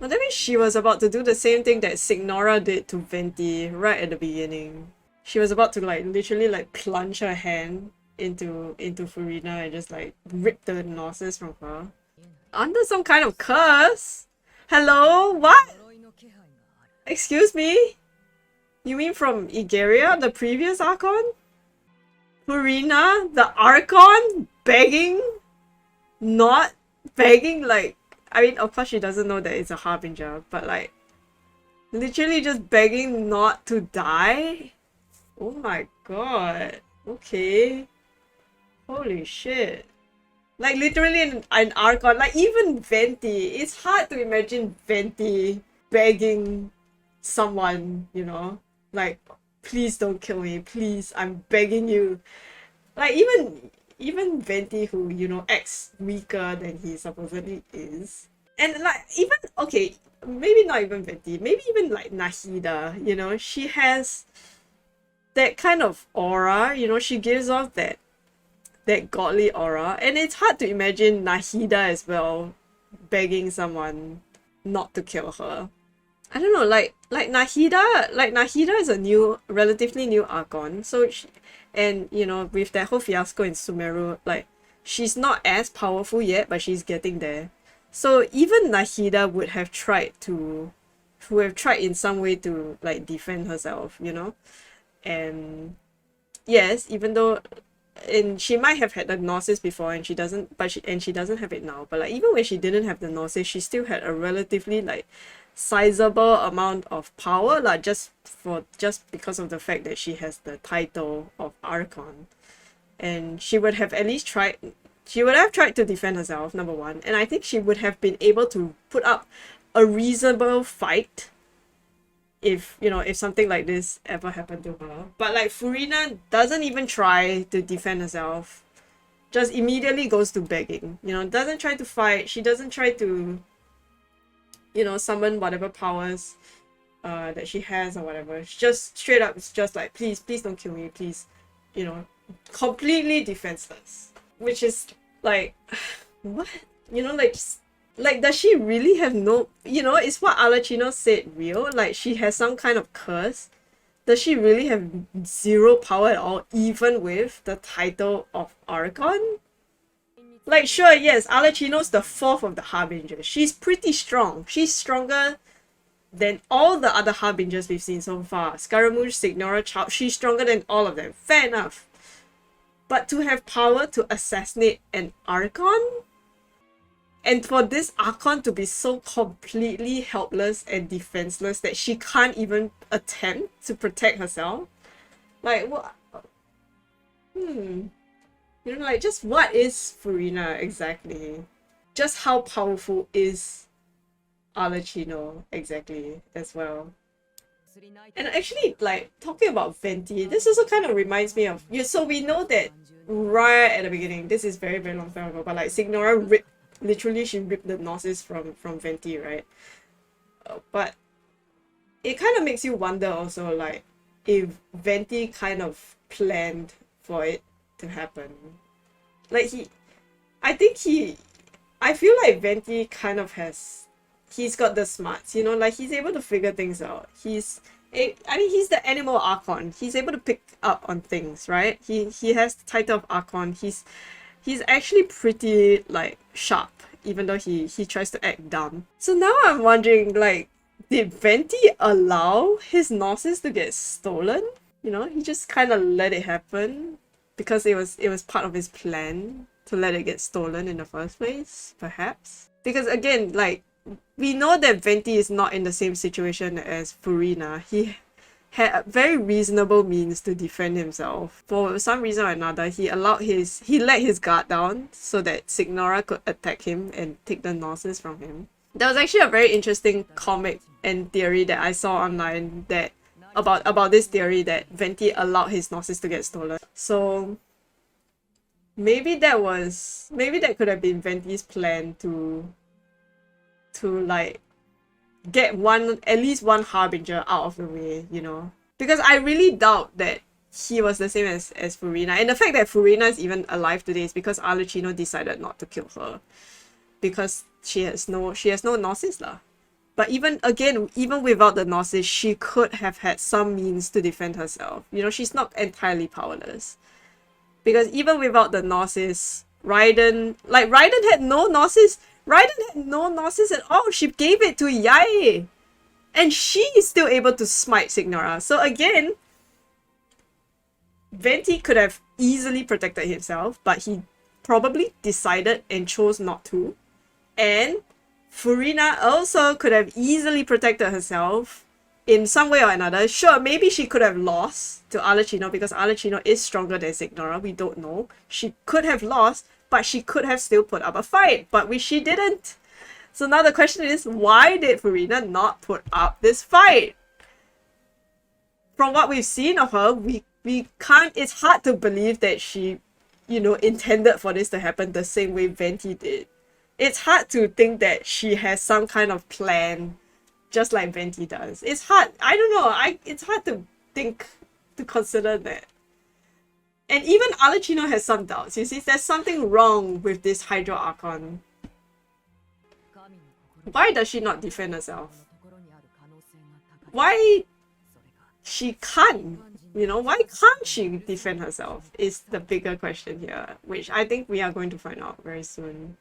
Well, that means she was about to do the same thing that Signora did to Venti right at the beginning. She was about to like literally like plunge her hand into Furina and just like rip the gnosis from her. Under some kind of curse? Hello? What? Excuse me? You mean from Igeria, the previous Archon? Furina, the Archon? Begging? Not begging, like, I mean, of course she doesn't know that it's a Harbinger, but like, literally just begging not to die? Oh my god. Okay. Holy shit. Like, literally an Archon, like, even Venti, it's hard to imagine Venti begging someone, you know? Like, please don't kill me, please, I'm begging you. Like, even Venti, who, you know, acts weaker than he supposedly is. And like, even, okay, maybe not even Venti, maybe even like Nahida, you know, she has that kind of aura, you know, she gives off that godly aura, and it's hard to imagine Nahida as well begging someone not to kill her. I don't know, like Nahida is a new, relatively new Archon, so she, and you know, with that whole fiasco in Sumeru, like she's not as powerful yet, but she's getting there. So even Nahida would have tried in some way to like defend herself, you know, and yes, even though and she might have had the gnosis before and she doesn't, but she doesn't have it now, but like even when she didn't have the gnosis, she still had a relatively like sizable amount of power, like just because of the fact that she has the title of Archon. And she would have at least tried, she would have tried to defend herself, number one, and I think she would have been able to put up a reasonable fight if, you know, if something like this ever happened to her. But like Furina doesn't even try to defend herself, just immediately goes to begging, you know, doesn't try to fight, she doesn't try to, you know, summon whatever powers that she has or whatever. She just straight up, it's just like, please don't kill me, please, you know, completely defenseless. Which is like, what? You know, like, does she really have no, you know, is what Alachino said real? Like, she has some kind of curse? Does she really have zero power at all, even with the title of Archon? Like, sure, yes, Alachino's the fourth of the Harbingers. She's pretty strong. She's stronger than all the other Harbingers we've seen so far. Scaramouche, Signora, Chow, she's stronger than all of them. Fair enough. But to have power to assassinate an Archon? And for this Archon to be so completely helpless and defenseless that she can't even attempt to protect herself? Like, what? You know, like, just what is Furina exactly? Just how powerful is Alachino exactly as well? And actually, like, talking about Venti, this also kind of reminds me of, yeah, so we know that right at the beginning, this is very, very long time ago, but like, Signora ripped, literally she ripped the gnosis from Venti, right? But it kind of makes you wonder also, like, if Venti kind of planned for it to happen. Like, I feel like Venti kind of he's got the smarts, you know, like he's able to figure things out. I mean, he's the animal Archon. He's able to pick up on things, right? He has the title of Archon. He's actually pretty like sharp, even though he tries to act dumb. So now I'm wondering, like, did Venti allow his gnosis to get stolen? You know, he just kind of let it happen because it was part of his plan to let it get stolen in the first place, perhaps. Because again, like, we know that Venti is not in the same situation as Furina. He had very reasonable means to defend himself. For some reason or another, he let his guard down so that Signora could attack him and take the gnosis from him. There was actually a very interesting comic and theory that I saw online that about this theory that Venti allowed his gnosis to get stolen. So maybe that could have been Venti's plan to like get at least one Harbinger out of the way, you know? Because I really doubt that he was the same as Furina. And the fact that Furina is even alive today is because Arlecchino decided not to kill her. Because she has no gnosis lah. But even again, even without the Gnosis, she could have had some means to defend herself. You know, she's not entirely powerless. Because even without the Gnosis, Raiden had no Gnosis. Raiden had no Gnosis at all. She gave it to Yae. And she is still able to smite Signora. So again, Venti could have easily protected himself, but he probably decided and chose not to. And Furina also could have easily protected herself in some way or another. Sure, maybe she could have lost to Arlecchino because Arlecchino is stronger than Signora. We don't know. She could have lost, but she could have still put up a fight, but which she didn't. So now the question is, why did Furina not put up this fight? From what we've seen of her, we can't, it's hard to believe that she, you know, intended for this to happen the same way Venti did. It's hard to think that she has some kind of plan, just like Venti does. It's hard, I don't know, it's hard to think, to consider that. And even Arlecchino has some doubts. You see, there's something wrong with this Hydro Archon. Why does she not defend herself? Why she can't? You know, why can't she defend herself is the bigger question here, which I think we are going to find out very soon.